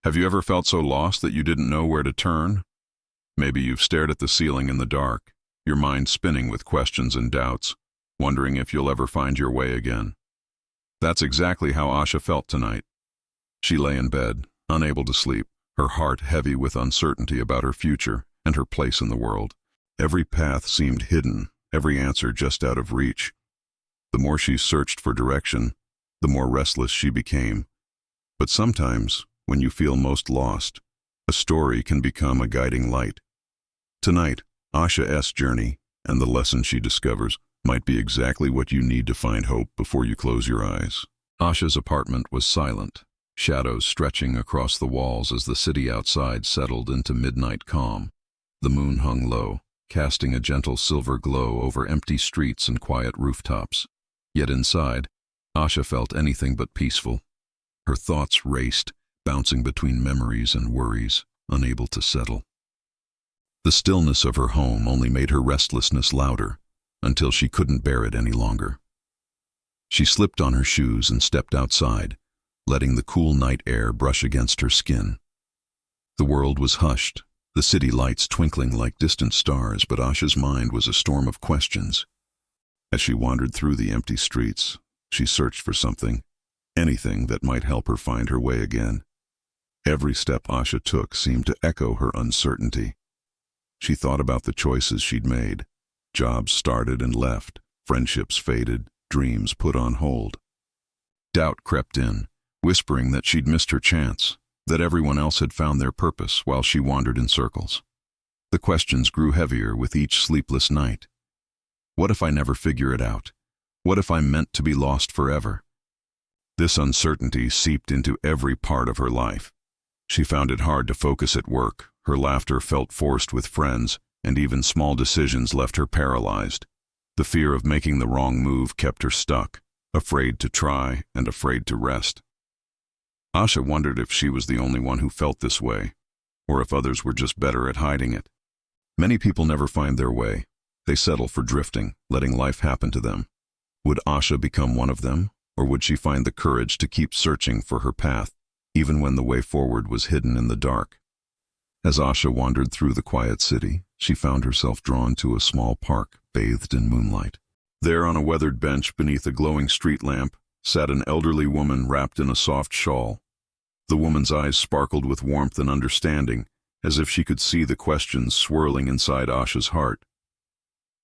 Have you ever felt so lost that you didn't know where to turn? Maybe you've stared at the ceiling in the dark, your mind spinning with questions and doubts, wondering if you'll ever find your way again. That's exactly how Asha felt tonight. She lay in bed, unable to sleep, her heart heavy with uncertainty about her future and her place in the world. Every path seemed hidden, every answer just out of reach. The more she searched for direction, the more restless she became. But sometimes, when you feel most lost, a story can become a guiding light. Tonight, Asha's journey and the lesson she discovers might be exactly what you need to find hope before you close your eyes. Asha's apartment was silent, shadows stretching across the walls as the city outside settled into midnight calm. The moon hung low, casting a gentle silver glow over empty streets and quiet rooftops. Yet inside, Asha felt anything but peaceful. Her thoughts raced, bouncing between memories and worries, unable to settle. The stillness of her home only made her restlessness louder, until she couldn't bear it any longer. She slipped on her shoes and stepped outside, letting the cool night air brush against her skin. The world was hushed, the city lights twinkling like distant stars, but Asha's mind was a storm of questions. As she wandered through the empty streets, she searched for something, anything that might help her find her way again. Every step Asha took seemed to echo her uncertainty. She thought about the choices she'd made. Jobs started and left, friendships faded, dreams put on hold. Doubt crept in, whispering that she'd missed her chance, that everyone else had found their purpose while she wandered in circles. The questions grew heavier with each sleepless night. What if I never figure it out? What if I'm meant to be lost forever? This uncertainty seeped into every part of her life. She found it hard to focus at work, her laughter felt forced with friends, and even small decisions left her paralyzed. The fear of making the wrong move kept her stuck, afraid to try and afraid to rest. Asha wondered if she was the only one who felt this way, or if others were just better at hiding it. Many people never find their way. They settle for drifting, letting life happen to them. Would Asha become one of them, or would she find the courage to keep searching for her path, even when the way forward was hidden in the dark? As Asha wandered through the quiet city, she found herself drawn to a small park bathed in moonlight. There, on a weathered bench beneath a glowing street lamp, sat an elderly woman wrapped in a soft shawl. The woman's eyes sparkled with warmth and understanding, as if she could see the questions swirling inside Asha's heart.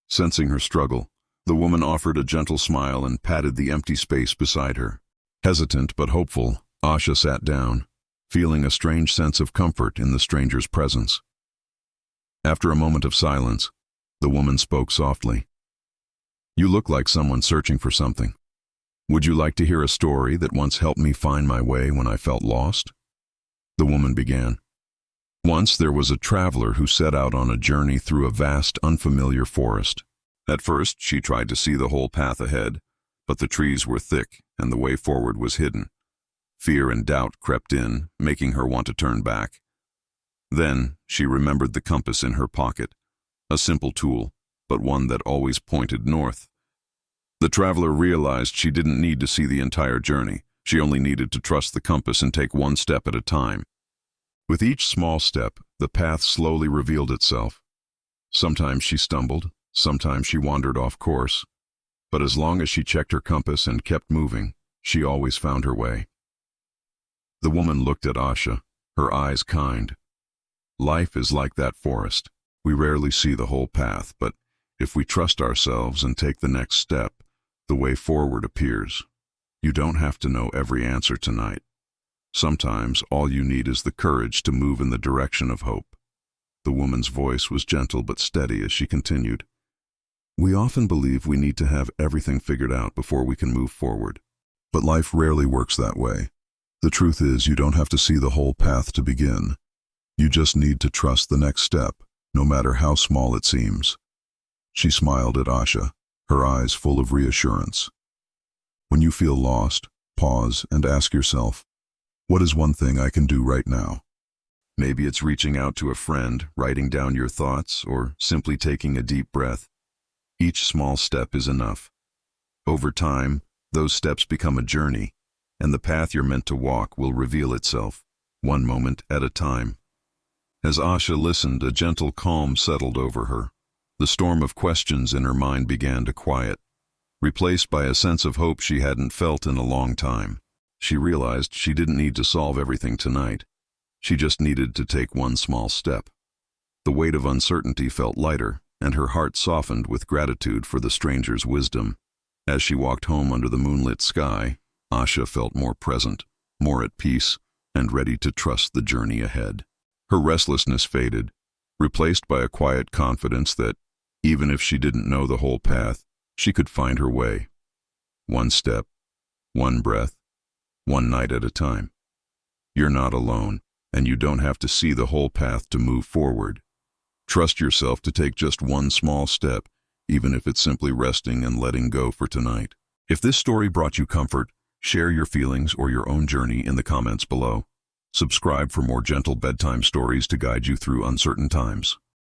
Sensing her struggle, the woman offered a gentle smile and patted the empty space beside her. Hesitant but hopeful, Asha sat down, feeling a strange sense of comfort in the stranger's presence. After a moment of silence, the woman spoke softly. "You look like someone searching for something. Would you like to hear a story that once helped me find my way when I felt lost?" The woman began. Once there was a traveler who set out on a journey through a vast, unfamiliar forest. At first, she tried to see the whole path ahead, but the trees were thick and the way forward was hidden. Fear and doubt crept in, making her want to turn back. Then, she remembered the compass in her pocket, a simple tool, but one that always pointed north. The traveler realized she didn't need to see the entire journey. She only needed to trust the compass and take one step at a time. With each small step, the path slowly revealed itself. Sometimes she stumbled, sometimes she wandered off course, but as long as she checked her compass and kept moving, she always found her way. The woman looked at Asha, her eyes kind. Life is like that forest. We rarely see the whole path, but if we trust ourselves and take the next step, the way forward appears. You don't have to know every answer tonight. Sometimes all you need is the courage to move in the direction of hope. The woman's voice was gentle but steady as she continued. We often believe we need to have everything figured out before we can move forward. But life rarely works that way. The truth is, you don't have to see the whole path to begin. You just need to trust the next step, no matter how small it seems. She smiled at Asha, her eyes full of reassurance. When you feel lost, pause and ask yourself, what is one thing I can do right now? Maybe it's reaching out to a friend, writing down your thoughts, or simply taking a deep breath. Each small step is enough. Over time, those steps become a journey, and the path you're meant to walk will reveal itself, one moment at a time. As Asha listened, a gentle calm settled over her. The storm of questions in her mind began to quiet, replaced by a sense of hope she hadn't felt in a long time. She realized she didn't need to solve everything tonight. She just needed to take one small step. The weight of uncertainty felt lighter, and her heart softened with gratitude for the stranger's wisdom. As she walked home under the moonlit sky, Asha felt more present, more at peace, and ready to trust the journey ahead. Her restlessness faded, replaced by a quiet confidence that, even if she didn't know the whole path, she could find her way. One step, one breath, one night at a time. You're not alone, and you don't have to see the whole path to move forward. Trust yourself to take just one small step, even if it's simply resting and letting go for tonight. If this story brought you comfort, share your feelings or your own journey in the comments below. Subscribe for more gentle bedtime stories to guide you through uncertain times.